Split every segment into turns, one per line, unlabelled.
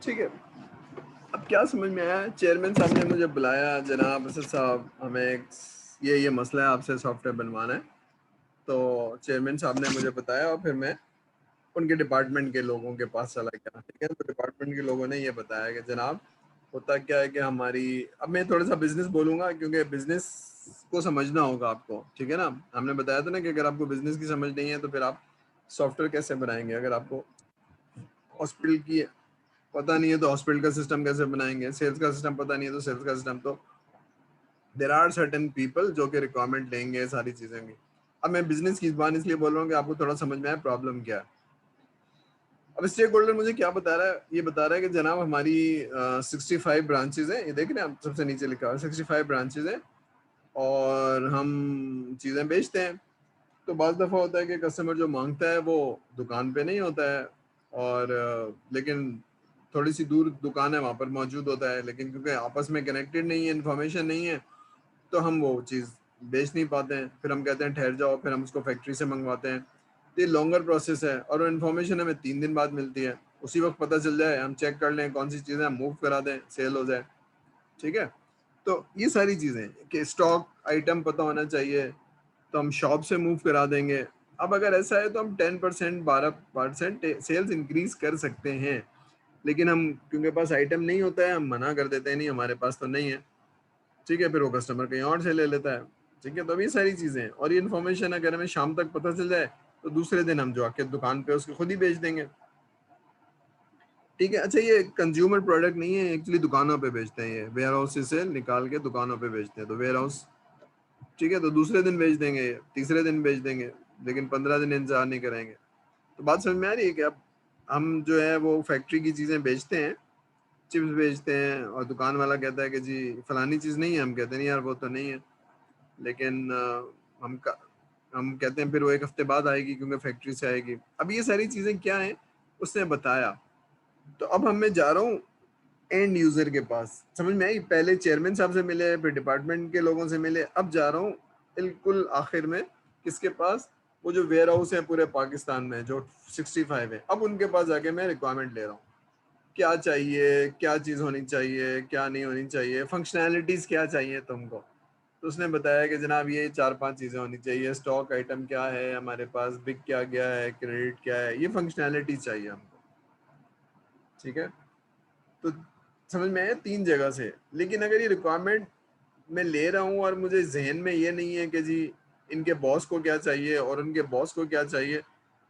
ठीक है। अब क्या समझ में आया, चेयरमैन साहब ने मुझे बुलाया, जनाब असद साहब हमें ये मसला है, आपसे सॉफ्टवेयर बनवाना है। तो चेयरमैन साहब ने मुझे बताया और फिर मैं उनके डिपार्टमेंट के लोगों के पास चला गया। ठीक है, तो डिपार्टमेंट के लोगों ने ये बताया कि जनाब होता क्या है कि हमारी, अब मैं थोड़ा सा बिजनेस बोलूंगा क्योंकि बिजनेस को समझना होगा आपको। ठीक है ना, हमने बताया था ना कि अगर आपको बिजनेस की समझ नहीं है तो फिर आप सॉफ्टवेयर कैसे बनाएंगे। अगर आपको हॉस्पिटल की पता नहीं है तो हॉस्पिटल का सिस्टम कैसे बनाएंगे, सेल्स का सिस्टम पता नहीं है तो सेल्स का सिस्टम। तो देर आर सर्टेन पीपल जो कि रिक्वायरमेंट लेंगे सारी चीजें की। अब मैं बिजनेस की जबान इसलिए बोल रहा हूँ कि आपको थोड़ा समझ में आए प्रॉब्लम क्या है। अब स्टेक होल्डर मुझे क्या बता रहा है, ये बता रहा है कि जनाब हमारी 65 ब्रांचेज हैं, ये देख रहे हैं आप, सबसे नीचे लिखा हुआ है 65 ब्रांचेज हैं और हम चीज़ें बेचते हैं। तो बाज़ दफ़ा होता है कि कस्टमर जो मांगता है वो दुकान पे नहीं होता है, और लेकिन थोड़ी सी दूर दुकान है वहाँ पर मौजूद होता है, लेकिन क्योंकि आपस में कनेक्टेड नहीं है, इन्फॉर्मेशन नहीं है, तो हम वो चीज़ बेच नहीं पाते हैं। फिर हम कहते हैं ठहर जाओ, फिर हम उसको फैक्ट्री से मंगवाते हैं। तो ये लॉन्गर प्रोसेस है और वो इन्फॉर्मेशन हमें 3 दिन बाद मिलती है। उसी वक्त पता चल जाए, हम चेक कर लें कौन सी चीज़ें हम मूव करा दें, सेल हो जाए। ठीक है, तो ये सारी चीज़ें कि स्टॉक आइटम पता होना चाहिए, तो हम शॉप से मूव करा देंगे। अब अगर ऐसा है तो हम 10% 12% सेल्स इंक्रीज कर सकते हैं, लेकिन हम क्योंकि पास आइटम नहीं होता है हम मना कर देते हैं, नहीं हमारे पास तो नहीं है। ठीक है, फिर वो कस्टमर कहीं और से ले लेता है। ठीक है, तो अब ये सारी चीज़ें हैं, और ये इन्फॉर्मेशन अगर हमें शाम तक पता चल जाए तो दूसरे दिन हम जो आके दुकान पे उसको खुद ही बेच देंगे। ठीक है, अच्छा ये कंज्यूमर प्रोडक्ट नहीं है, एक्चुअली दुकानों पे बेचते हैं, ये वेयर हाउस से निकाल के दुकानों पे बेचते हैं। तो वेयर हाउस, ठीक है, तो दूसरे दिन बेच देंगे, तीसरे दिन बेच देंगे, लेकिन 15 दिन इंतजार नहीं करेंगे। तो बात समझ में आ रही है कि अब हम जो है वो फैक्ट्री की चीज़ें बेचते हैं, चिप्स बेचते हैं, और दुकान वाला कहता है कि जी फलानी चीज़ नहीं है, हम कहते हैं नहीं यार वो तो नहीं है, लेकिन हम कहते हैं फिर वो 1 हफ्ते बाद आएगी क्योंकि फैक्ट्री से आएगी। अब ये सारी चीज़ें क्या हैं, उसने बताया। तो अब हम मैं जा रहा हूँ एंड यूजर के पास, समझ में आई। पहले चेयरमैन साहब से मिले, फिर डिपार्टमेंट के लोगों से मिले, अब जा रहा हूँ बिल्कुल आखिर में किसके पास, वो जो वेयर हाउस है पूरे पाकिस्तान में जो 65 है, अब उनके पास जाके मैं रिक्वायरमेंट ले रहा हूँ। क्या चाहिए, क्या चीज़ होनी चाहिए, क्या नहीं होनी चाहिए, फंक्शनैलिटीज़ क्या चाहिए तुमको। तो उसने बताया कि जनाब ये 4-5 चीज़ें होनी चाहिए, स्टॉक आइटम क्या है हमारे पास, बिक क्या गया है, क्रेडिट क्या है, ये फंक्शनैलिटी चाहिए हमको। ठीक है, तो समझ में आया 3 जगह से। लेकिन अगर ये रिक्वायरमेंट मैं ले रहा हूँ और मुझे जहन में ये नहीं है कि जी इनके बॉस को क्या चाहिए और उनके बॉस को क्या चाहिए,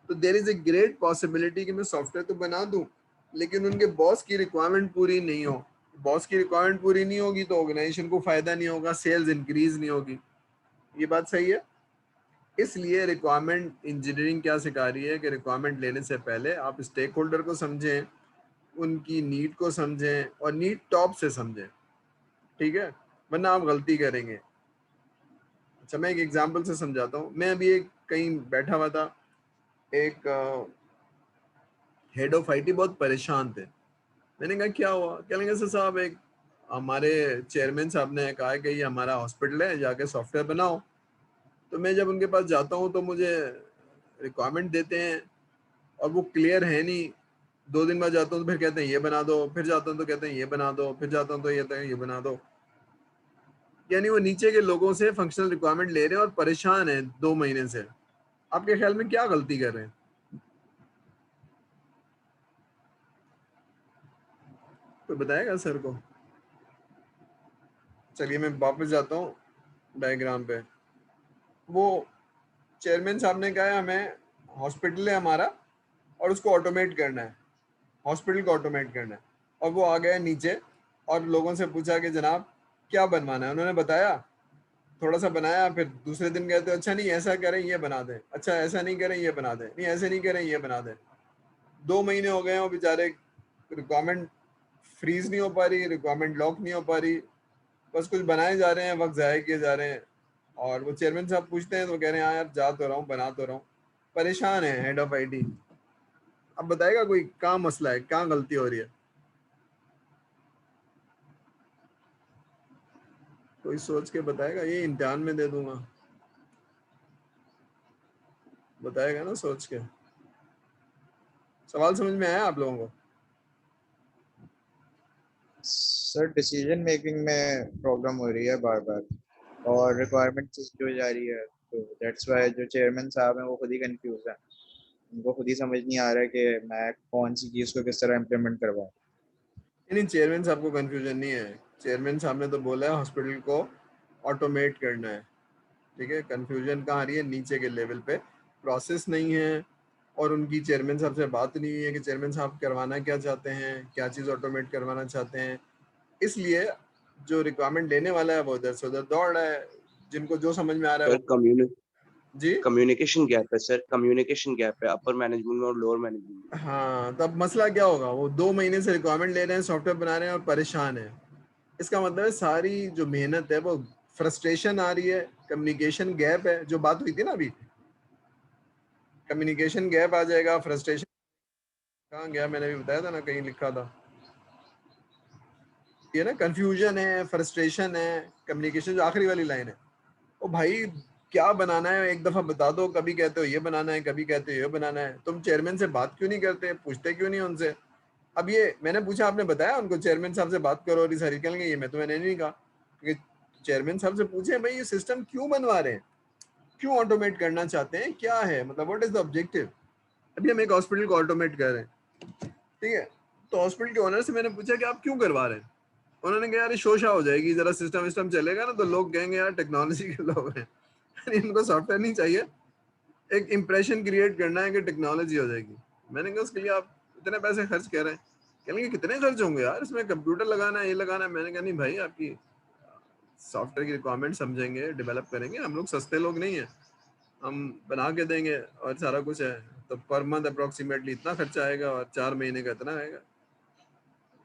तो there is a great possibility कि मैं सॉफ्टवेयर तो बना दूं, लेकिन उनके बॉस की रिक्वायरमेंट पूरी नहीं हो। बॉस की रिक्वायरमेंट पूरी नहीं होगी तो ऑर्गेनाइजेशन को फायदा नहीं होगा, सेल्स इंक्रीज नहीं होगी। ये बात सही है। इसलिए रिक्वायरमेंट इंजीनियरिंग क्या सिखा रही है कि रिक्वायरमेंट लेने से पहले आप स्टेक होल्डर को समझें, उनकी नीड को समझें और नीड टॉप से समझें। ठीक है, वरना आप गलती करेंगे। अच्छा मैं एक एग्जांपल से समझाता हूँ। मैं अभी एक कहीं बैठा हुआ था, एक हेड ऑफ आईटी बहुत परेशान थे। मैंने कहा क्या हुआ, कह लेंगे सर साहब एक हमारे चेयरमैन साहब ने कहा कि ये हमारा हॉस्पिटल है, जाके सॉफ्टवेयर बनाओ। तो मैं जब उनके पास जाता हूँ तो मुझे रिक्वायरमेंट देते हैं और वो क्लियर है नहीं। 2 दिन बाद जाता हूँ तो फिर कहते हैं ये बना दो, फिर जाता हूँ तो कहते हैं ये बना दो, फिर जाता हूँ तो ये बना दो। यानी वो नीचे के लोगों से फंक्शनल रिक्वायरमेंट ले रहे हैं और परेशान है 2 महीने से। आपके ख्याल में क्या गलती कर रहे हैं? कोई बताएगा सर को? चलिए मैं वापस जाता हूँ डायग्राम पे। वो चेयरमैन साहब ने कहा है हमें हॉस्पिटल है हमारा और उसको ऑटोमेट करना है, हॉस्पिटल को ऑटोमेट करना है। और वो आ गया नीचे और लोगों से पूछा कि जनाब क्या बनवाना है, उन्होंने बताया, थोड़ा सा बनाया, फिर दूसरे दिन कहते अच्छा नहीं ऐसा करें ये बना दें, अच्छा ऐसा नहीं करें ये बना दें, नहीं ऐसे नहीं करें ये बना दें। 2 महीने हो गए हैं, वो बेचारे रिक्वायरमेंट फ्रीज नहीं हो पा रही, रिक्वायरमेंट लॉक नहीं हो पा रही, बस कुछ बनाए जा रहे हैं, वक्त ज़ाया किए जा रहे हैं। और वो चेयरमैन साहब पूछते हैं तो कह रहे हैं हाँ यार जा तो रहा हूँ, बना तो रहा हूँ। परेशान है हेड ऑफ आईटी। अब बताएगा कोई कहाँ मसला है, कहाँ गलती हो रही है? कोई सोच के बताएगा, ये इम्तिहान में दे दूंगा। बताएगा ना सोच के। सवाल समझ में आया आप लोगों को?
सर डिसीजन मेकिंग में प्रॉब्लम हो रही है बार बार, और रिक्वायरमेंट चेंज हो जा रही है, तो दैट्स वाई जो चेयरमैन साहब हैं वो खुद ही कंफ्यूज हैं। उनको खुद ही समझ नहीं आ रहा है कि मैं कौन सी चीज़ को किस तरह इम्प्लीमेंट करवाऊँ।
नहीं, चेयरमैन साहब को कंफ्यूजन नहीं है। चेयरमैन साहब ने तो बोला है हॉस्पिटल को ऑटोमेट करना है। ठीक है, कंफ्यूजन कहाँ आ रही है, नीचे के लेवल पे प्रोसेस नहीं है और उनकी चेयरमैन साहब से बात नहीं हुई है कि चेयरमैन साहब करवाना क्या चाहते हैं, क्या चीज़ ऑटोमेट करवाना चाहते हैं। इसलिए जो रिक्वायरमेंट लेने वाला है वो इधर से उधर दौड़ रहा है, जिनको जो समझ में आ रहा है
सर
वो। जी
कम्युनिकेशन गैप है सर, कम्युनिकेशन गैप है अपर मैनेजमेंट में और लोअर मैनेजमेंट में।
हाँ, तब मसला क्या होगा, वो 2 महीने से रिक्वायरमेंट ले रहे हैं, सॉफ्टवेयर बना रहे हैं और परेशान है। इसका मतलब है सारी जो मेहनत है वो फ्रस्ट्रेशन आ रही है, कम्युनिकेशन गैप है, जो बात हुई थी ना अभी, कम्युनिकेशन गैप आ जाएगा, फ्रस्ट्रेशन। कहाँ गया, मैंने भी बताया था ना, कहीं लिखा था ये ना, कंफ्यूजन है, फ्रस्ट्रेशन है, कम्युनिकेशन, जो आखिरी वाली लाइन है। ओ भाई, क्या बनाना है एक दफा बता दो, कभी कहते हो ये बनाना है, कभी कहते हो ये बनाना है। तुम चेयरमैन से बात क्यों नहीं करते, पूछते क्यों नहीं उनसे? अब ये मैंने पूछा, आपने बताया उनको चेयरमैन साहब से बात करो और ये सारी कहेंगे ये मैंने नहीं कहा। क्योंकि चेयरमैन साहब से पूछे भाई ये सिस्टम क्यों बनवा रहे हैं, क्यों ऑटोमेट करना चाहते हैं, क्या है मतलब, व्हाट इज द ऑब्जेक्टिव। अभी हम एक हॉस्पिटल को ऑटोमेट कर रहे हैं, ठीक है, तो हॉस्पिटल के ओनर से मैंने पूछा कि आप क्यों करवा रहे हैं। उन्होंने कहा यार शोशा हो जाएगी, जरा सिस्टम विस्टम चलेगा ना तो लोग कहेंगे यार टेक्नोलॉजी के लोग हैं। इनको सॉफ्टवेयर नहीं चाहिए, एक इंप्रेशन क्रिएट करना है कि टेक्नोलॉजी हो जाएगी। मैंने कहा उसके लिए आप इतने पैसे खर्च कर रहे हैं। कहेंगे कितने खर्च होंगे यार, इसमें कंप्यूटर लगाना है, ये लगाना है। मैंने कहा नहीं भाई, आपकी सॉफ्टवेयर की रिक्वायरमेंट समझेंगे, डेवलप करेंगे, हम लोग सस्ते लोग नहीं है, हम बना के देंगे और सारा कुछ है। तो पर मंथ अप्रोक्सीमेटली इतना खर्चा आएगा और 4 महीने का इतना आएगा।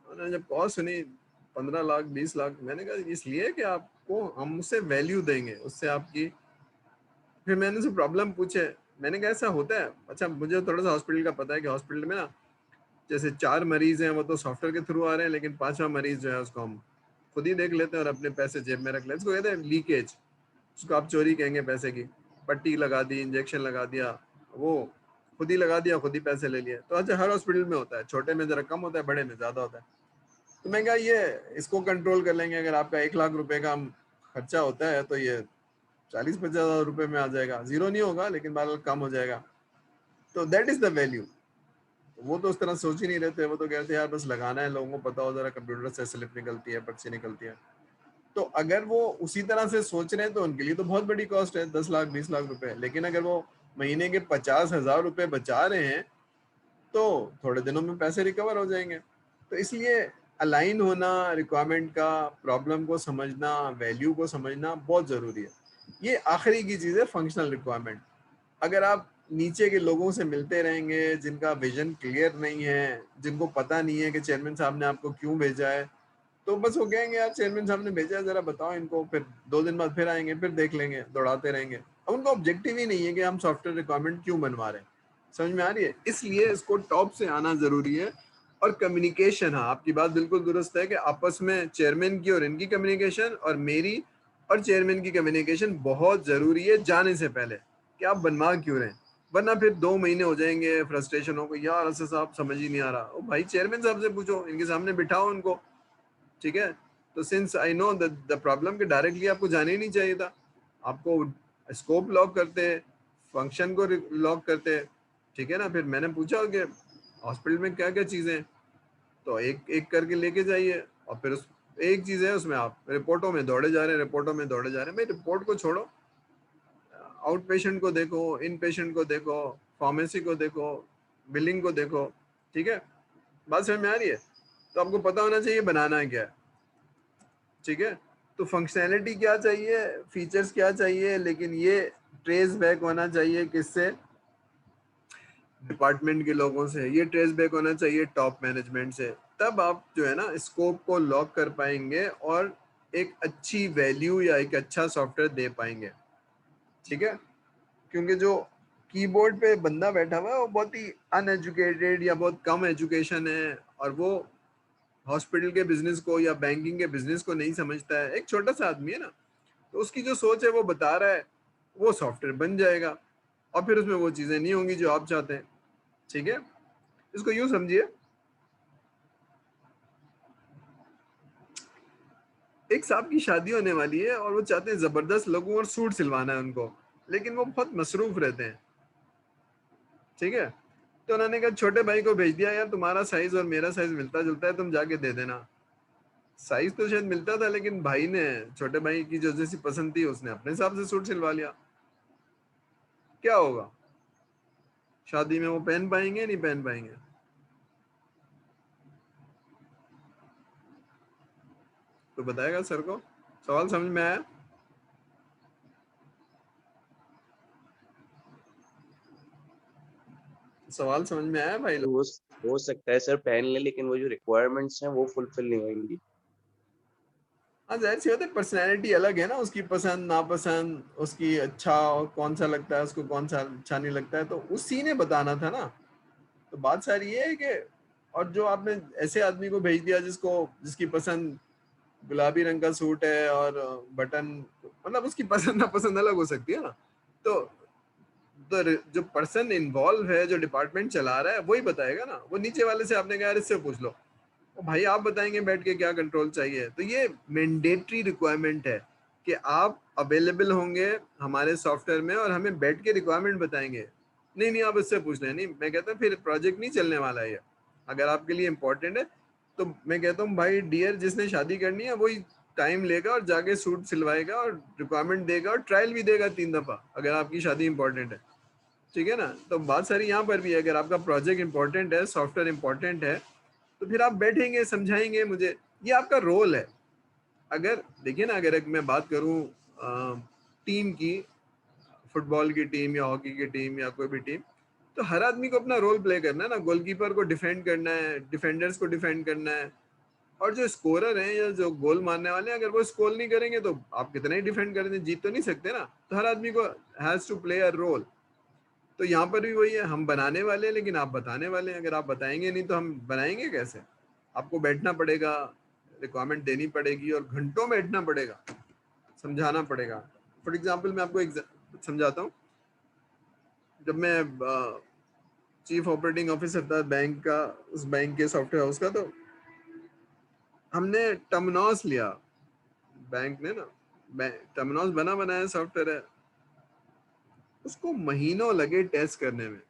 उन्होंने जब कॉस्ट सुनी 15 लाख 20 लाख, मैंने कहा इसलिए कि आपको हम उससे वैल्यू देंगे, उससे आपकी। फिर मैंने उनसे प्रॉब्लम पूछे, मैंने कहा ऐसा होता है, अच्छा मुझे थोड़ा सा हॉस्पिटल का पता है कि हॉस्पिटल में ना जैसे 4 मरीज हैं वो तो सॉफ्टवेयर के थ्रू आ रहे हैं, लेकिन 5वां मरीज जो है उसको हम खुद ही देख लेते हैं और अपने पैसे जेब में रख लेते हैं। इसको कहते हैं लीकेज, उसको आप चोरी कहेंगे पैसे की। पट्टी लगा दी, इंजेक्शन लगा दिया, वो खुद ही लगा दिया, खुद ही पैसे ले लिए। तो अच्छा हर हॉस्पिटल में होता है, छोटे में जरा कम होता है, बड़े में ज्यादा होता है। तो मैं कहा ये इसको कंट्रोल कर लेंगे, अगर आपका 1 लाख रुपए का खर्चा होता है तो ये 40-50 हज़ार रुपए में आ जाएगा, जीरो नहीं होगा लेकिन बार कम हो जाएगा। तो दैट इज द वैल्यू। वो तो उस तरह सोच ही नहीं रहे थे, वो तो कहते यार बस लगाना है, लोगों को पता हो जरा कंप्यूटर से स्लिप निकलती है, पर्ची निकलती है। तो अगर वो उसी तरह से सोच रहे हैं तो उनके लिए तो बहुत बड़ी कॉस्ट है, 10 लाख 20 लाख रुपए। लेकिन अगर वो महीने के 50 हज़ार रुपए बचा रहे हैं तो थोड़े दिनों में पैसे रिकवर हो जाएंगे। तो इसलिए अलाइन होना, रिक्वायरमेंट का, प्रॉब्लम को समझना, वैल्यू को समझना बहुत ज़रूरी है। ये आखिरी की चीज़ है, फंक्शनल रिक्वायरमेंट। अगर आप नीचे के लोगों से मिलते रहेंगे जिनका विजन क्लियर नहीं है, जिनको पता नहीं है कि चेयरमैन साहब ने आपको क्यों भेजा है, तो बस वो कहेंगे यार चेयरमैन साहब ने भेजा है, जरा बताओ इनको। फिर 2 दिन बाद फिर आएंगे, फिर देख लेंगे, दौड़ाते रहेंगे। अब उनका ऑब्जेक्टिव ही नहीं है कि हम सॉफ्टवेयर रिक्वायरमेंट क्यों बनवा रहे हैं। समझ में आ रही है? इसलिए इसको टॉप से आना जरूरी है। और कम्युनिकेशन, हाँ आपकी बात बिल्कुल दुरुस्त है कि आपस में चेयरमैन की और इनकी कम्युनिकेशन और मेरी और चेयरमैन की कम्युनिकेशन बहुत जरूरी है जाने से पहले, कि आप बनवा क्यों रहे हैं। वरना फिर 2 महीने हो जाएंगे, फ्रस्ट्रेशन होगा, यार असद साहब समझ ही नहीं आ रहा। ओ भाई चेयरमैन साहब से पूछो, इनके सामने बिठाओ उनको, ठीक है। तो since I know the problem के डायरेक्टली आपको जाने ही नहीं चाहिए था, आपको स्कोप लॉक करते, फंक्शन को लॉक करते, ठीक है ना। फिर मैंने पूछा कि हॉस्पिटल में क्या क्या चीज़ें हैं, तो एक एक करके लेके जाइए। और फिर उस एक चीज़ है उसमें आप रिपोर्टों में दौड़े जा रहे हैं, रिपोर्टों में दौड़े जा रहे हैं। भाई रिपोर्ट को छोड़ो, आउट पेशेंट को देखो, इन पेशेंट को देखो, फार्मेसी को देखो, बिलिंग को देखो, ठीक है। बात समझ में आ रही है? तो आपको पता होना चाहिए बनाना है क्या है, ठीक है। तो फंक्शनैलिटी क्या चाहिए, फीचर्स क्या चाहिए, लेकिन ये ट्रेस बैक होना चाहिए किससे, डिपार्टमेंट के लोगों से। ये ट्रेस बैक होना चाहिए टॉप मैनेजमेंट से। तब आप जो है ना स्कोप को लॉक कर पाएंगे और एक अच्छी वैल्यू या एक अच्छा सॉफ्टवेयर दे पाएंगे, ठीक है। क्योंकि जो कीबोर्ड पे बंदा बैठा हुआ है वो बहुत ही अनएजुकेटेड या बहुत कम एजुकेशन है, और वो हॉस्पिटल के बिजनेस को या बैंकिंग के बिजनेस को नहीं समझता है। एक छोटा सा आदमी है ना, तो उसकी जो सोच है वो बता रहा है, वो सॉफ्टवेयर बन जाएगा और फिर उसमें वो चीज़ें नहीं होंगी जो आप चाहते हैं, ठीक है। इसको यूँ समझिए, एक साहब की शादी होने वाली है और वो चाहते हैं जबरदस्त लगूं और सूट सिलवाना है उनको, लेकिन वो बहुत मसरूफ रहते हैं, ठीक है। तो उन्होंने कहा छोटे भाई को भेज दिया, यार तुम्हारा साइज और मेरा साइज मिलता जुलता है, तुम जाके दे देना। साइज तो शायद मिलता था, लेकिन भाई ने, छोटे भाई की जो जैसी पसंद थी उसने अपने हिसाब से सूट सिलवा लिया। क्या होगा? शादी में वो पहन पाएंगे नहीं पहन पाएंगे? तो बताएगा सर को। सवाल समझ में आया? सवाल समझ में आया भाई लोग?
वो हो सकता है सर पहन ले, लेकिन वो जो रिक्वायरमेंट्स हैं वो फुलफिल नहीं होंगी।
हाँ, जाहिर सी बात है, पर्सनैलिटी अलग है ना, उसकी पसंद नापसंद, उसकी अच्छा और कौन सा लगता है, उसको कौन सा अच्छा नहीं लगता है, तो उसी ने बताना था ना। तो बात सारी ये है कि, और जो आपने ऐसे आदमी को भेज दिया जिसकी पसंद गुलाबी रंग का सूट है और बटन, मतलब उसकी पसंद नापसंद अलग हो सकती है ना। तो जो पर्सन इन्वॉल्व है, जो डिपार्टमेंट चला रहा है, वही बताएगा ना। वो नीचे वाले से आपने कहा यार इससे पूछ लो, तो भाई आप बताएंगे बैठ के क्या कंट्रोल चाहिए। तो ये मैंडेटरी रिक्वायरमेंट है कि आप अवेलेबल होंगे हमारे सॉफ्टवेयर में और हमें बैठ के रिक्वायरमेंट बताएंगे। नहीं नहीं, आप इससे पूछ लें। नहीं, मैं कहता हूँ फिर प्रोजेक्ट नहीं चलने वाला है ये। अगर आपके लिए इंपॉर्टेंट है तो मैं कहता हूँ भाई डियर, जिसने शादी करनी है वही टाइम लेगा और जाके सूट सिलवाएगा और रिक्वायरमेंट देगा और ट्रायल भी देगा 3 दफा, अगर आपकी शादी इंपॉर्टेंट है, ठीक है ना। तो बात सारी यहाँ पर भी है, अगर आपका प्रोजेक्ट इंपॉर्टेंट है, सॉफ्टवेयर इंपॉर्टेंट है, तो फिर आप बैठेंगे समझाएंगे मुझे, ये आपका रोल है। अगर देखिए ना, अगर एक मैं बात करूं टीम की, फुटबॉल की टीम या हॉकी की टीम या कोई भी टीम, तो हर आदमी को अपना रोल प्ले करना है ना। गोलकीपर को डिफेंड करना है, डिफेंडर्स को डिफेंड करना है, और जो स्कोरर हैं या जो गोल मारने वाले हैं, अगर वो स्कोर नहीं करेंगे तो आप कितना ही डिफेंड करेंगे, जीत तो नहीं सकते ना। तो हर आदमी को has to play a role. तो यहाँ पर भी वही है, हम बनाने वाले हैं लेकिन आप बताने वाले हैं। अगर आप बताएंगे नहीं तो हम बनाएंगे कैसे? आपको बैठना पड़ेगा, रिक्वायरमेंट देनी पड़ेगी और घंटों बैठना पड़ेगा, समझाना पड़ेगा। फॉर एग्जाम्पल मैं आपको समझाता हूँ। जब मैं चीफ ऑपरेटिंग ऑफिसर था बैंक का, उस बैंक के सॉफ्टवेयर हाउस का, तो हमने टर्मिनोस लिया, बैंक ने ना, टर्मिनोस बना बनाया सॉफ्टवेयर है, उसको महीनों लगे टेस्ट करने में।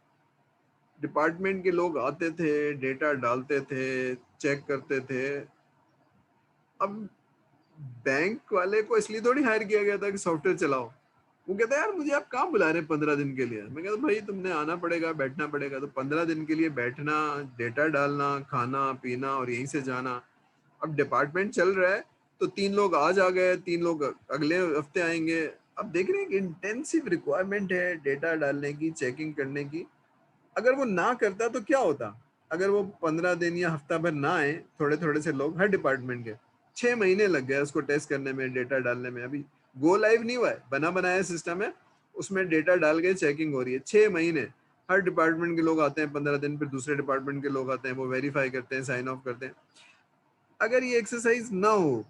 डिपार्टमेंट के लोग आते थे, डेटा डालते थे, चेक करते थे। अब बैंक वाले को इसलिए थोड़ी हायर किया गया था कि सॉफ्टवेयर चलाओ। वो कहता है यार मुझे आप कहाँ बुला रहे हैं 15 दिन के लिए? मैं कहता भाई तुमने आना पड़ेगा, बैठना पड़ेगा। तो 15 दिन के लिए बैठना, डेटा डालना, खाना पीना और यहीं से जाना। अब डिपार्टमेंट चल रहा है तो 3 लोग आज आ गए, 3 लोग अगले हफ्ते आएंगे। अब देख रहे हैं कि इंटेंसिव रिक्वायरमेंट है डेटा डालने की, चेकिंग करने की। अगर वो ना करता तो क्या होता? अगर वो 15 दिन या हफ्ता भर ना आए, थोड़े थोड़े से लोग हर डिपार्टमेंट के, 6 महीने लग गए उसको टेस्ट करने में, डेटा डालने में। अभी गो लाइव नहीं हुआ है, बना बनाया सिस्टम है, उसमें डेटा डाल के चेकिंग हो रही है। 6 महीने हर डिपार्टमेंट के लोग आते हैं, 15 दिन, फिर दूसरे डिपार्टमेंट के लोग आते हैं, वो वेरीफाई करते हैं, साइन ऑफ करते हैं। अगर ये एक्सरसाइज ना हो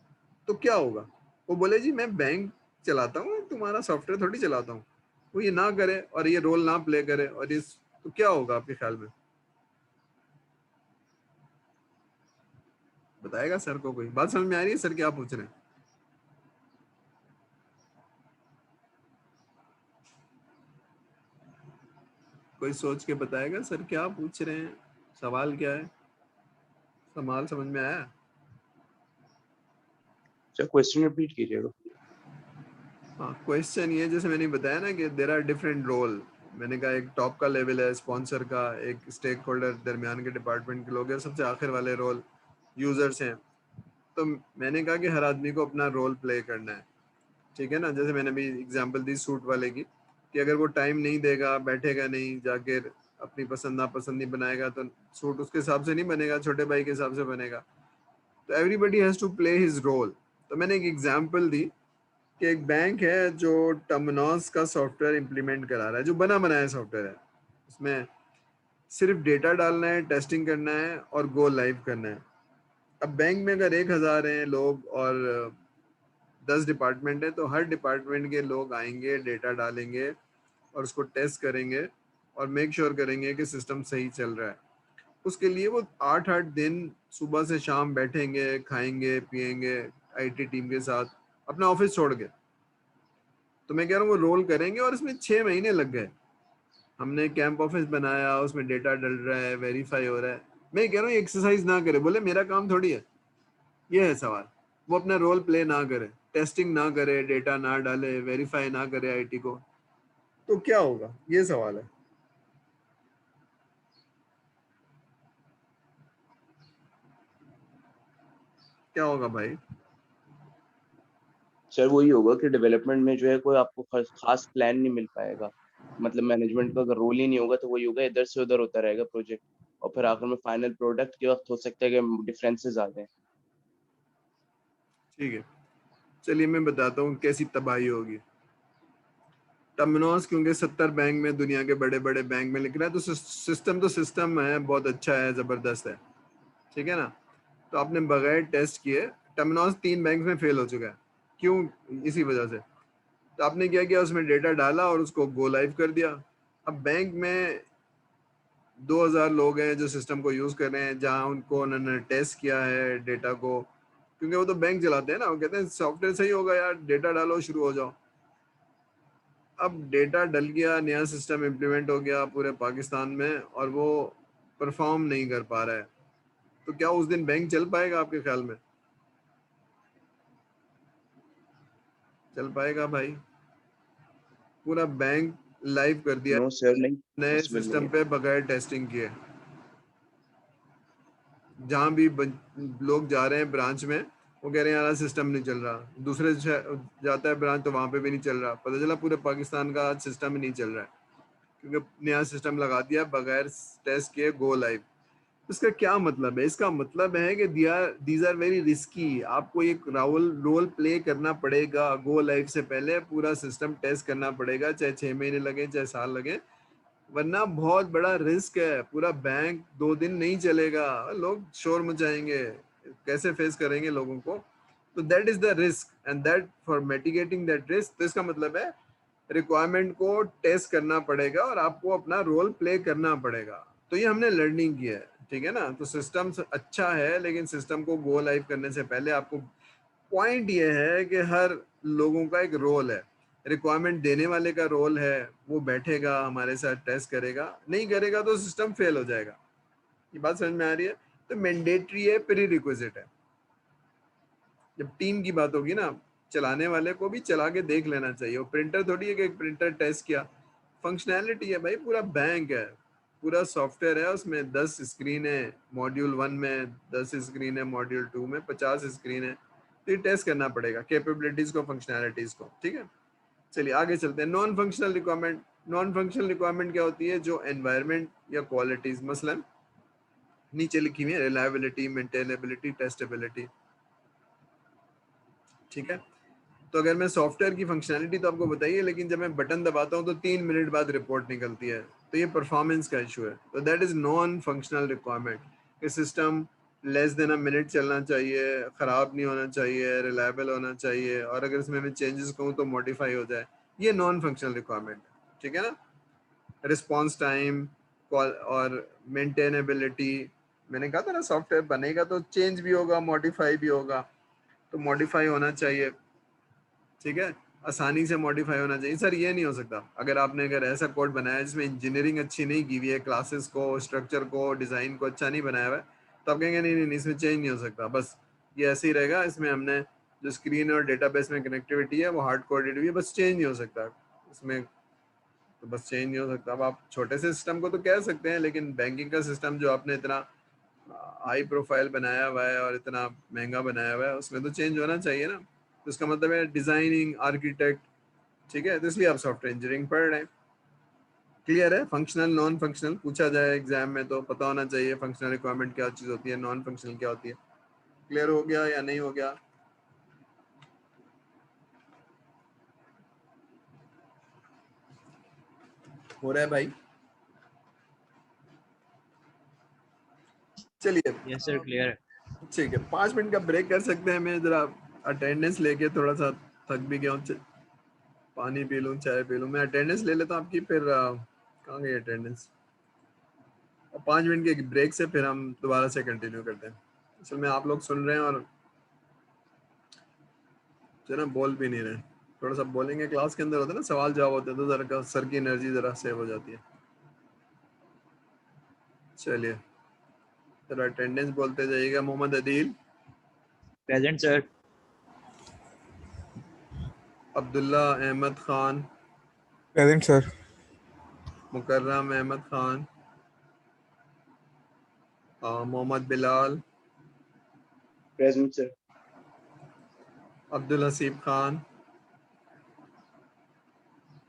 तो क्या होगा? वो बोले जी मैं बैंक चलाता हूँ, तुम्हारा सॉफ्टवेयर थोड़ी चलाता हूँ। वो ये ना करे और ये रोल ना प्ले करे, और इस, तो क्या होगा आपके ख्याल में? बताएगा सर को? कोई बात समझ में आ रही है सर क्या पूछ रहे हैं? कोई सोच के बताएगा सर क्या पूछ रहे हैं, सवाल क्या है? सवाल समझ में आया?
सर क्वेश्चन रिपीट कीजिएगा।
हाँ, क्वेश्चन ये जैसे मैंने बताया ना कि देर आर डिफरेंट रोल। मैंने कहा एक टॉप का लेवल है स्पॉन्सर का, एक स्टेक होल्डर दरमियान के डिपार्टमेंट के लोग हैं, सबसे आखिर वाले रोल यूजर्स हैं। तो मैंने कहा कि हर आदमी को अपना रोल प्ले करना है, ठीक है ना। जैसे मैंने अभी एग्जांपल दी सूट वाले की, कि अगर वो टाइम नहीं देगा, बैठेगा नहीं, जाके अपनी पसंद नापसंद नहीं बनाएगा, तो सूट उसके हिसाब से नहीं बनेगा, छोटे भाई के हिसाब से बनेगा। तो everybody has to play his role. तो मैंने एक एग्जांपल दी कि एक बैंक है जो टर्मिनोस का सॉफ्टवेयर इंप्लीमेंट करा रहा है, जो बना बनाया सॉफ्टवेयर है। उसमें सिर्फ डेटा डालना है, टेस्टिंग करना है और गो लाइव करना है। अब बैंक में अगर 1,000 हैं लोग और 10 डिपार्टमेंट है, तो हर डिपार्टमेंट के लोग आएंगे, डेटा डालेंगे और उसको टेस्ट करेंगे और मेक श्योर करेंगे कि सिस्टम सही चल रहा है। उसके लिए वो 8-8 दिन सुबह से शाम बैठेंगे, खाएंगे पिएंगे, आईटी टीम के साथ अपना ऑफिस छोड़ के। तो मैं कह रहा हूँ वो रोल करेंगे और इसमें 6 महीने लग गए। हमने कैंप ऑफिस बनाया, उसमें डेटा डल रहा है, वेरीफाई हो रहा है। मैं कह रहा हूँ एक्सरसाइज ना करे, बोले मेरा काम थोड़ी है, ये है सवाल। वो अपना रोल प्ले ना करे, टेस्टिंग ना करे, डेटा ना डाले, वेरीफाई ना करे आईटी को, तो क्या होगा, ये सवाल है। क्या होगा भाई?
सर वही होगा कि डेवलपमेंट में जो है कोई आपको खास प्लान नहीं मिल पाएगा। मतलब मैनेजमेंट का अगर रोल ही नहीं होगा तो वही होगा, इधर से उधर होता रहेगा प्रोजेक्ट, और फिर आखिर में फाइनल प्रोडक्ट के वक्त हो सकता है कि डिफरेंसेस आ जाए।
ठीक है, चलिए मैं बताता हूँ कैसी तबाही होगी। टर्मिनोस क्योंकि 70 बैंक में, दुनिया के बड़े बड़े बैंक में लिख रहा है, तो सिस्टम तो सिस्टम है, बहुत अच्छा है, जबरदस्त है, ठीक है ना। तो आपने बगैर टेस्ट किए, टर्मिनोस 3 बैंक में फेल हो चुका है, क्यों? इसी वजह से। तो आपने क्या किया, उसमें डेटा डाला और उसको गो लाइव कर दिया। अब बैंक में 2000 लोग हैं जो सिस्टम को यूज कर रहे हैं, जहां उनको उन्होंने टेस्ट किया है डेटा को, क्योंकि वो तो बैंक चलाते हैं ना, वो कहते हैं सॉफ्टवेयर सही होगा यार, डेटा डालो, शुरू हो जाओ। अब डेटा डल गया, नया सिस्टम इम्प्लीमेंट हो गया पूरे पाकिस्तान में, और वो परफॉर्म नहीं कर पा रहा है, तो क्या उस दिन बैंक चल पाएगा आपके ख्याल में? चल पाएगा भाई? पूरा बैंक लाइव कर दिया
नो सर, नहीं,
नए
पॉसिबल नहीं
सिस्टम
है।
पे बगैर टेस्टिंग किए। जहां भी लोग जा रहे हैं ब्रांच में, वो कह रहे हैं यार सिस्टम नहीं चल रहा। दूसरे जाता है ब्रांच तो वहां पे भी नहीं चल रहा। पता चला पूरे पाकिस्तान का आज सिस्टम ही नहीं चल रहा है, क्योंकि नया सिस्टम लगा दिया बगैर टेस्ट किए, गो लाइव। इसका क्या मतलब है? इसका मतलब है कि दीज आर वेरी रिस्की। आपको एक रोल प्ले करना पड़ेगा, गो लाइव से पहले पूरा सिस्टम टेस्ट करना पड़ेगा, चाहे 6 महीने लगे, चाहे साल लगे, वरना बहुत बड़ा रिस्क है। पूरा बैंक 2 दिन नहीं चलेगा, लोग शोर मचाएंगे, कैसे फेस करेंगे लोगों को? तो that is the risk, and that for mitigating that risk, तो इसका मतलब है रिक्वायरमेंट को टेस्ट करना पड़ेगा और आपको अपना रोल प्ले करना पड़ेगा। तो ये हमने लर्निंग किया है, ठीक है ना। तो सिस्टम अच्छा है, लेकिन सिस्टम को गो लाइव करने से पहले आपको, पॉइंट ये है कि हर लोगों का एक रोल है। रिक्वायरमेंट देने वाले का रोल है, वो बैठेगा हमारे साथ टेस्ट करेगा, नहीं करेगा तो सिस्टम फेल हो जाएगा। ये बात समझ में आ रही है? तो मैंडेटरी है, प्री रिक्विजिट है। जब टीम की बात होगी ना, चलाने वाले को भी चला के देख लेना चाहिए। वो प्रिंटर थोड़ी है कि एक प्रिंटर टेस्ट किया। फंक्शनैलिटी है भाई, पूरा बैंक है, पूरा सॉफ्टवेयर है, उसमें 10 स्क्रीन है मॉड्यूल 1 में, 10 स्क्रीन है मॉड्यूल 2 में, 50 स्क्रीन है। तो ये टेस्ट करना पड़ेगा कैपेबिलिटीज को, फंक्शनैलिटीज को, ठीक है। चलिए आगे चलते हैं। Non functional requirement. Non functional requirement क्या होती है? जो एनवायरनमेंट या क्वालिटीज, मसलन नीचे लिखी हुई है, रिलायबिलिटी, मेंटेनेबिलिटी, टेस्टेबिलिटी, ठीक है। तो अगर मैं सॉफ्टवेयर की फंक्शनैलिटी तो आपको बताइए, लेकिन जब मैं बटन दबाता हूँ तो 3 मिनट बाद रिपोर्ट निकलती है, तो ये परफॉर्मेंस का इशू है। तो that is non functional requirement कि system less than a minute चलना चाहिए, ख़राब नहीं होना चाहिए, रिलायबल होना चाहिए, और अगर इसमें मैं चेंजेस कहूँ तो मॉडिफाई हो जाए। ये नॉन फंक्शनल रिक्वायरमेंट है, ठीक है ना। रिस्पॉन्स टाइम और मेंटेनेबिलिटी, मैंने कहा था ना सॉफ्टवेयर बनेगा तो चेंज भी होगा, मॉडिफाई भी होगा, तो मॉडिफाई होना चाहिए, ठीक है। आसानी से मॉडिफाई होना चाहिए। सर ये नहीं हो सकता, अगर ऐसा कोड बनाया जिसमें इंजीनियरिंग अच्छी नहीं की हुई है, क्लासेस को, स्ट्रक्चर को, डिज़ाइन को अच्छा नहीं बनाया हुआ है, तो आप कहेंगे नहीं नहीं नहीं, इसमें चेंज नहीं हो सकता, बस ये ऐसे ही रहेगा। इसमें हमने जो स्क्रीन और डेटाबेस में कनेक्टिविटी है वो हार्ड कोडेड हुई है, बस चेंज नहीं हो सकता इसमें, तो बस चेंज नहीं हो सकता। अब आप छोटे से सिस्टम को तो कह सकते हैं, लेकिन बैंकिंग का सिस्टम जो आपने इतना हाई प्रोफाइल बनाया हुआ है और इतना महंगा बनाया हुआ है, उसमें तो चेंज होना चाहिए ना। तो इसका मतलब है डिजाइनिंग, आर्किटेक्ट, ठीक है। तो इसलिए आप सॉफ्टवेयर इंजीनियरिंग पढ़ रहे हैं। क्लियर है? फंक्शनल, नॉन फंक्शनल पूछा जाए एग्जाम में तो पता होना चाहिए फंक्शनल रिक्वायरमेंट क्या चीज़ होती है, नॉन फंक्शनल क्या होती है। क्लियर हो गया या नहीं हो गया? हो रहा है भाई? चलिए
यस सर, क्लियर है।
ठीक है, 5 मिनट का ब्रेक कर सकते हैं। मैं जरा अटेंडेंस लेके थोड़ा सा थक भी गया हूँ, पानी पी लूँ, चाय पी लूँ। मैं अटेंडेंस ले लेता हूँ आपकी, फिर कहाँ गई अटेंडेंस? और 5 मिनट के ब्रेक से फिर हम दोबारा से कंटिन्यू करते हैं। असल में आप लोग सुन रहे हैं और जनाब बोल भी नहीं रहे, थोड़ा सा बोलेंगे। क्लास के अंदर होता है ना, सवाल जवाब होते हैं, तो जरा सर की एनर्जी जरा सेव हो जाती है। चलिए जरा अटेंडेंस बोलते जाइएगा। Mohammad Adeel,
present sir.
Abdullah Ahmed Khan,
present sir.
Mukarram Ahmed Khan, Mohammad Bilal,
present sir.
Abdul Haseeb Khan.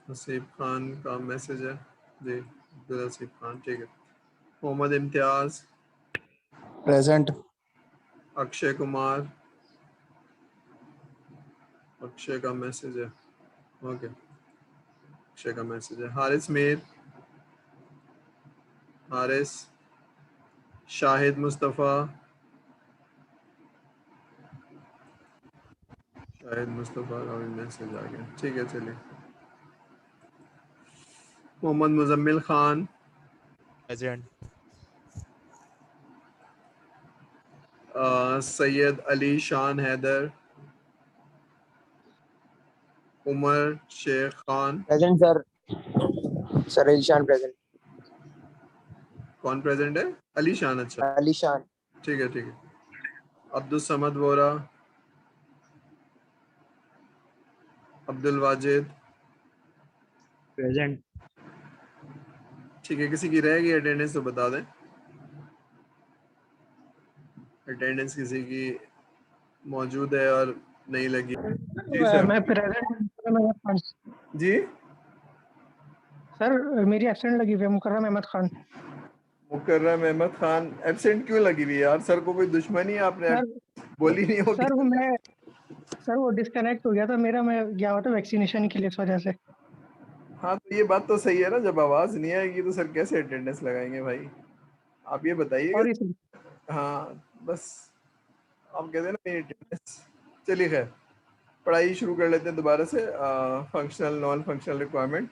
Haseeb Khan का मैसेज है जी, अब्दुल हसीब खान, ठीक है। मोहम्मद इम्तियाज,
प्रेजेंट।
अक्षय कुमार, अक्षय का मैसेज है, ओके, अक्षय का मैसेज है। हारिस मीर, हारिस। शाहिद मुस्तफ़ा, शाहिद मुस्तफ़ा का भी मैसेज आ गया, ठीक है। चलिए Mohammed Muzammil Khan,
present.
Syed Ali Shan Haider, Umar Sheikh Khan.
Present sir. Sir Ishan present.
कौन प्रेजेंट है? अली शान, अच्छा
अलीशान।
ठीक है ठीक है। अब्दुल समद वोरा, अब्दुल वाजिद,
प्रेजेंट।
ठीक है। किसी की रहेगी अटेंडेंस तो बता दें, अटेंडेंस किसी की मौजूद है और नहीं लगी। जी सर।
मैं प्रेजेंट।
जी
सर मेरी एब्सेंट लगी हुई है, मुकर्रम अहमद खान।
मुकर्रम अहमद खान एब्सेंट क्यों लगी हुई है यार? सर को कोई दुश्मनी है? आपने
सर
बोली नहीं होगी?
सर वो डिस्कनेक्ट हो गया था मेरा, मैं गया हुआ था वैक्सीनेशन के लिए, इस वजह से।
हाँ तो ये बात तो सही है ना, जब आवाज नहीं आएगी तो सर कैसे अटेंडेंस लगाएंगे भाई? आप ये बताइएगा।
Sorry sir.
हाँ बस, आप कहते हैं ना मेरी अटेंडेंस। चलिए खैर, पढ़ाई शुरू कर लेते हैं दोबारा से। फंक्शनल नॉन फंक्शनल रिक्वायरमेंट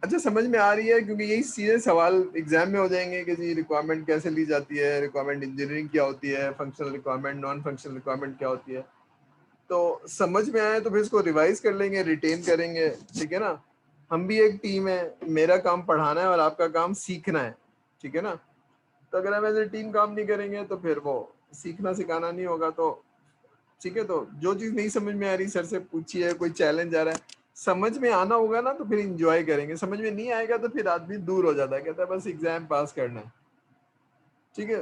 अच्छा समझ में आ रही है? क्योंकि यही सीधे सवाल एग्जाम में हो जाएंगे कि जी रिक्वायरमेंट कैसे ली जाती है, रिक्वायरमेंट इंजीनियरिंग क्या होती है, functional requirement non functional requirement क्या होती है। तो समझ में आए तो फिर इसको रिवाइज कर लेंगे, रिटेन करेंगे, ठीक है ना। हम भी एक टीम है, मेरा काम पढ़ाना है और आपका काम सीखना है, ठीक है ना। तो अगर हम एज ए टीम काम नहीं करेंगे तो फिर वो सीखना सिखाना नहीं होगा। तो ठीक है, तो जो चीज नहीं समझ में आ रही सर से पूछिए, कोई चैलेंज आ रहा है, समझ में आना होगा ना तो फिर इंजॉय करेंगे, समझ में नहीं आएगा तो फिर आदमी दूर हो जाता है, कहता है बस एग्जाम पास करना है, ठीक है।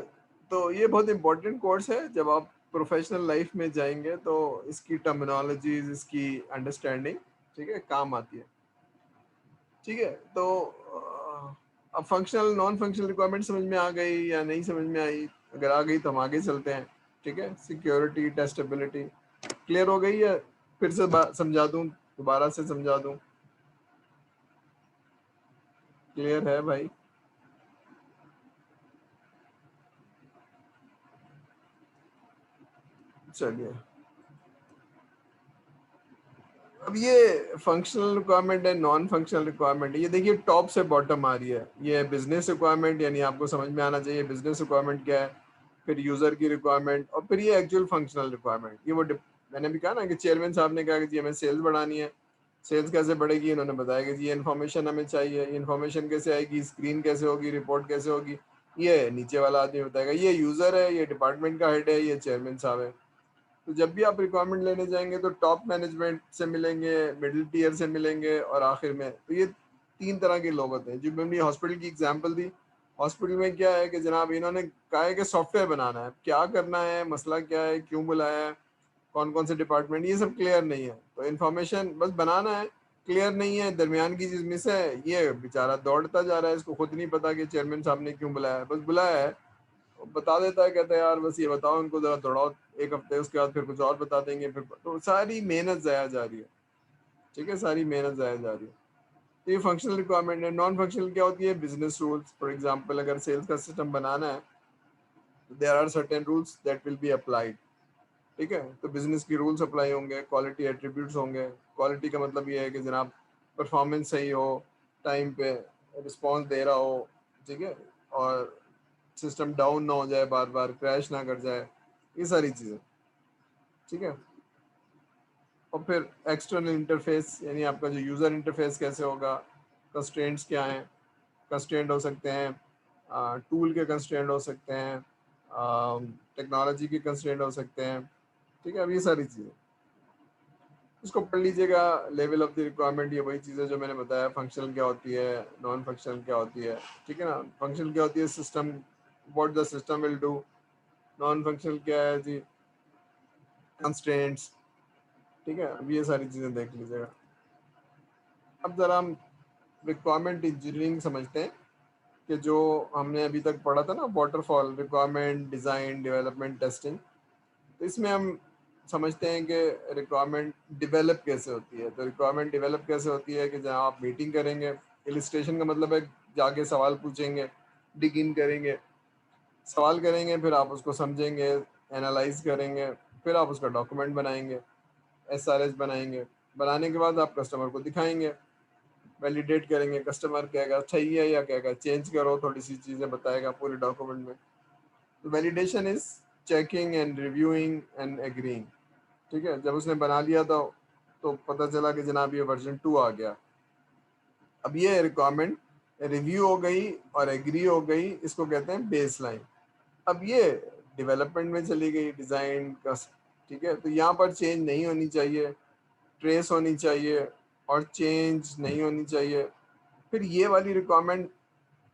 तो ये बहुत इंपॉर्टेंट कोर्स है, जब आप प्रोफेशनल लाइफ में जाएंगे तो इसकी टर्मिनोलॉजीज, इसकी अंडरस्टैंडिंग, ठीक है, काम आती है, ठीक है। तो अब फंक्शनल नॉन फंक्शनल रिक्वायरमेंट समझ में आ गई या नहीं समझ में आई? अगर आ गई तो हम आगे चलते हैं, ठीक है। सिक्योरिटी, टेस्टेबिलिटी क्लियर हो गई है? फिर से समझा दूं, दोबारा से समझा दूं? क्लियर है भाई? चलिए, अब ये फंक्शनल रिक्वायरमेंट है, नॉन फंक्शनल रिक्वायरमेंट है। ये देखिए टॉप से बॉटम आ रही है। ये बिजनेस रिक्वायरमेंट, यानी आपको समझ में आना चाहिए बिजनेस रिक्वायरमेंट क्या है, फिर यूजर की रिक्वायरमेंट, और फिर ये एक्चुअल फंक्शनल रिक्वायरमेंट। ये वो मैंने भी कहा ना कि चेयरमैन साहब ने कहा कि जी हमें सेल्स बढ़ानी है। सेल्स कैसे बढ़ेगी? इन्होंने बताया कि जी इन्फॉर्मेशन हमें चाहिए। इन्फॉर्मेशन कैसे आएगी? स्क्रीन कैसे होगी? रिपोर्ट कैसे होगी? ये नीचे वाला आदमी बताएगा। ये यूजर है, ये डिपार्टमेंट का हेड है, ये चेयरमैन साहब है। तो जब भी आप रिक्वायरमेंट लेने जाएंगे तो टॉप मैनेजमेंट से मिलेंगे, मिडिल टीयर से मिलेंगे, और आखिर में तो ये तीन तरह के लोग होते हैं। जो मैंने हॉस्पिटल की एग्जांपल दी, हॉस्पिटल में क्या है कि जनाब इन्होंने कहा है कि सॉफ्टवेयर बनाना है, क्या करना है, मसला क्या है, क्यों बुलाया है, कौन कौन से डिपार्टमेंट, ये सब क्लियर नहीं है। तो इन्फॉर्मेशन बस बनाना है, क्लियर नहीं है, दरमियान की चीज मिस है, ये बेचारा दौड़ता जा रहा है, इसको खुद नहीं पता कि चेयरमैन साहब ने क्यों बुलाया है, बस बुलाया है बता देता है, कहता है यार बस ये बताओ इनको जरा दौड़ाओ एक हफ्ते, उसके बाद फिर कुछ और बता देंगे, फिर तो सारी मेहनत जाया जा रही है, ठीक है, सारी मेहनत जाया जा रही है। तो ये फंक्शनल रिक्वायरमेंट है। नॉन फंक्शनल क्या होती है? Business rules. फॉर एग्जांपल अगर सेल्स का सिस्टम बनाना है तो there are certain rules that will be applied, ठीक है। तो बिजनेस की रूल्स अप्लाई होंगे, क्वालिटी एट्रीब्यूट्स होंगे। क्वालिटी का मतलब ये है कि जनाब परफॉर्मेंस सही हो, टाइम पे रिस्पॉन्स दे रहा हो, ठीक है, और सिस्टम डाउन ना हो जाए, बार बार क्रैश ना कर जाए, ये सारी चीज़ें, ठीक है। और फिर एक्सटर्नल इंटरफेस यानी आपका जो यूज़र इंटरफेस कैसे होगा, कंस्ट्रेंट्स क्या हैं, कंस्ट्रेंट हो सकते हैं, टूल के कंस्ट्रेंट हो सकते हैं, टेक्नोलॉजी के कंस्ट्रेंट हो सकते हैं, ठीक है। अब ये सारी चीज़ें इसको पढ़ लीजिएगा। लेवल ऑफ द रिक्वायरमेंट, ये वही चीज़ें जो मैंने बताया, फंक्शनल क्या होती है, नॉन फंक्शनल क्या होती है, ठीक है ना। फंक्शनल क्या होती है, system, what the system will do. Non functional क्या है जी, कंस्ट्रेंट्स, ठीक है। अब ये सारी चीज़ें देख लीजिएगा। अब ज़रा हम रिक्वायरमेंट इंजीनियरिंग समझते हैं कि जो हमने अभी तक पढ़ा था ना, waterfall, requirement design, development, testing. तो इसमें हम समझते हैं कि रिक्वायरमेंट डेवलप कैसे होती है। तो रिक्वायरमेंट डेवलप कैसे होती है कि जहाँ आप मीटिंग करेंगे, इलिस्ट्रेशन का मतलब है जाके सवाल पूछेंगे, डिग इन करेंगे, सवाल करेंगे, फिर आप उसको समझेंगे, एनालाइज करेंगे, फिर आप उसका डॉक्यूमेंट बनाएंगे, SRS बनाएंगे। बनाने के बाद आप कस्टमर को दिखाएंगे, वैलिडेट करेंगे, कस्टमर कहेगा सही है या कहेगा चेंज करो, थोड़ी सी चीज़ें बताएगा पूरे डॉक्यूमेंट में। तो validation is checking and reviewing and agreeing, ठीक है। जब उसने बना लिया तो पता चला कि जनाब ये वर्जन 2 आ गया। अब ये रिक्वायरमेंट रिव्यू हो गई और एग्री हो गई, इसको कहते हैं बेस लाइन। अब ये डेवलपमेंट में चली गई, डिज़ाइन का, ठीक है। तो यहाँ पर चेंज नहीं होनी चाहिए, ट्रेस होनी चाहिए और चेंज नहीं होनी चाहिए। फिर ये वाली रिक्वायरमेंट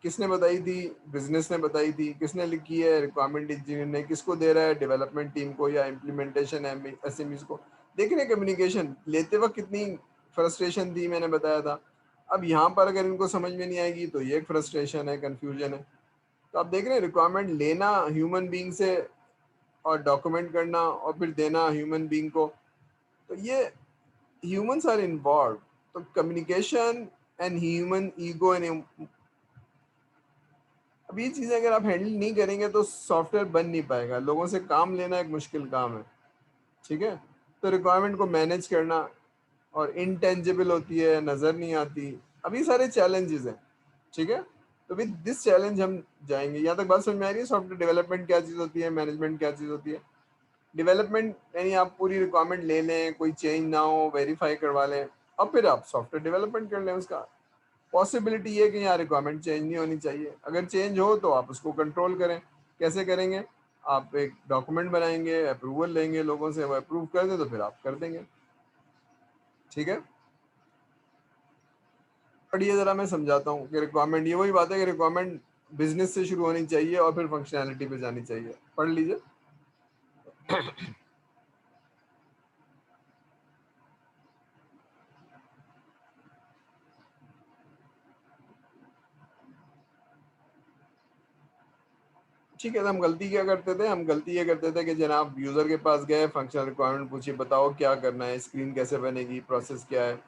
किसने बताई थी, बिजनेस ने बताई थी। किसने लिखी है, रिक्वायरमेंट इंजीनियर ने। किसको दे रहा है, डेवलपमेंट टीम को या इम्प्लीमेंटेशन SMEs को। देख रहे हैं कम्युनिकेशन लेते वक्त कितनी फ्रस्ट्रेशन थी, मैंने बताया था। अब यहाँ पर अगर इनको समझ में नहीं आएगी तो ये एक फ्रस्ट्रेशन है, कन्फ्यूजन है। तो आप देख रहे हैं रिक्वायरमेंट लेना ह्यूमन बीइंग से और डॉक्यूमेंट करना और फिर देना ह्यूमन बीइंग को, तो ये ह्यूमंस आर इन्वॉल्व। तो communication and human ego and, अब ये चीज़ें अगर आप हैंडल नहीं करेंगे तो सॉफ्टवेयर बन नहीं पाएगा। लोगों से काम लेना एक मुश्किल काम है, ठीक है। तो रिक्वायरमेंट को मैनेज करना, और इनटेंजिबल होती है, नज़र नहीं आती। अब ये सारे चैलेंजेस हैं, ठीक है। तो विद दिस चैलेंज हम जाएंगे। यहाँ तक बात समझ में आ रही है, सॉफ्टवेयर डेवलपमेंट क्या चीज़ होती है, मैनेजमेंट क्या चीज़ होती है। डेवलपमेंट यानी आप पूरी रिक्वायरमेंट ले लें, कोई चेंज ना हो, वेरीफाई करवा लें, और फिर आप सॉफ्टवेयर डेवलपमेंट कर लें। उसका पॉसिबिलिटी ये कि यहाँ रिक्वायरमेंट चेंज नहीं होनी चाहिए। अगर चेंज हो तो आप उसको कंट्रोल करें। कैसे करेंगे, आप एक डॉक्यूमेंट बनाएंगे, अप्रूवल लेंगे लोगों से, वो अप्रूव कर दें तो फिर आप कर देंगे, ठीक है। पढ़िए ज़रा, मैं समझाता हूँ कि रिक्वायरमेंट, ये वही बात है कि रिक्वायरमेंट बिजनेस से शुरू होनी चाहिए और फिर फंक्शनैलिटी पे जानी चाहिए। पढ़ लीजिए। ठीक है। तो हम गलती क्या करते थे, हम गलती ये करते थे कि जनाब यूज़र के पास गए, फंक्शनल रिक्वायरमेंट पूछी, बताओ क्या करना है, स्क्रीन कैसे बनेगी, प्रोसेस क्या है,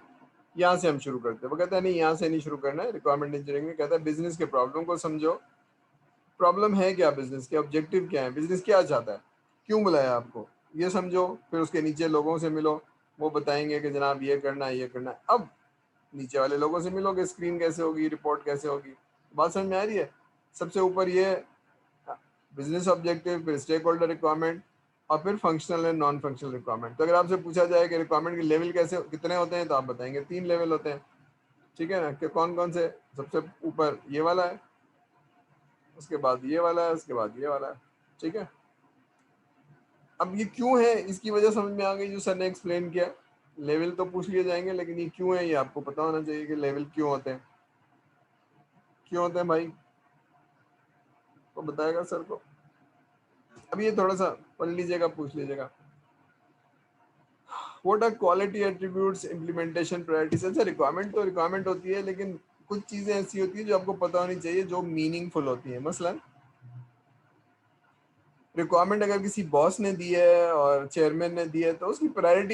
यहाँ से हम शुरू करते हैं। वो कहता है नहीं, यहाँ से नहीं शुरू करना है। रिक्वायरमेंट इंजीनियरिंग में कहता है बिजनेस के प्रॉब्लम को समझो, प्रॉब्लम है क्या, बिजनेस के ऑब्जेक्टिव क्या है, बिजनेस क्या चाहता है, क्यों बुलाया आपको, ये समझो। फिर उसके नीचे लोगों से मिलो, वो बताएंगे कि जनाब ये करना है, ये करना है। अब नीचे वाले लोगों से मिलोगे, स्क्रीन कैसे होगी, रिपोर्ट कैसे होगी, बात समझ में आ रही है। सबसे ऊपर ये बिजनेस ऑब्जेक्टिव, फिर स्टेक होल्डर रिक्वायरमेंट, और फिर functional and non functional requirement. तो अगर आपसे पूछा जाए कि रिक्वायरमेंट के लेवल कैसे कितने होते हैं, तो आप बताएंगे 3 लेवल होते हैं, ठीक है ना। कि कौन कौन से, सबसे ऊपर ये वाला है, उसके बाद ये वाला है, उसके बाद ये वाला है, ठीक है। अब ये क्यों है, इसकी वजह समझ में आ गई जो सर ने एक्सप्लेन किया। लेवल तो पूछ लिए जाएंगे, लेकिन ये क्यों है ये आपको पता होना चाहिए कि लेवल क्यों होते हैं, क्यों होते हैं भाई, तो बताएगा सर को। अब ये थोड़ा सा पढ़ लीजिएगा, पूछ लीजिएगा। What are quality attributes, implementation priorities. अच्छा, रिक्वायरमेंट तो रिक्वायरमेंट होती है, लेकिन कुछ चीजें ऐसी होती है जो आपको पता होनी चाहिए, जो मीनिंगफुल होती है। मसलन रिक्वायरमेंट अगर किसी बॉस ने दी है और चेयरमैन ने दी है, तो उसकी प्रायोरिटी